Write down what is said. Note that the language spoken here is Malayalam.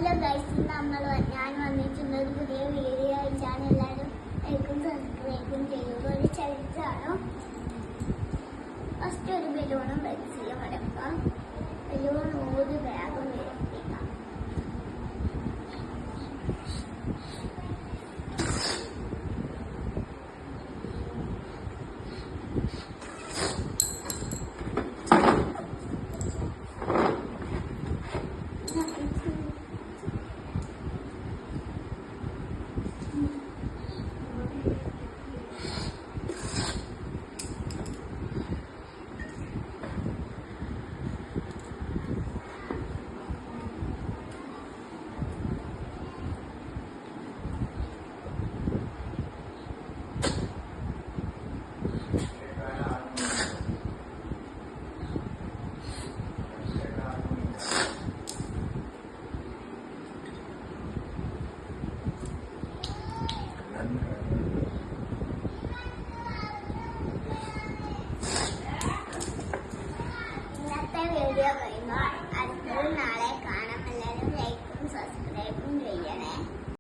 ഹലോ ഗൈസ്, ഞാൻ വന്നിട്ടുള്ള ഒരു പുതിയ വീഡിയോ അയച്ചാണ്. എല്ലാവരും ലൈക്കും സബ്സ്ക്രൈബും ചെയ്യുക. ഒരു ചലഞ്ചാണ്. ഫസ്റ്റ് ഒരു ബലൂണും പെൻസിലും വരക്കാം. ബലൂൺ 100 ബാഗും വരപ്പിക്കാം. ഇന്നത്തെ വീഡിയോ കഴിയുമ്പോൾ അടുത്തത്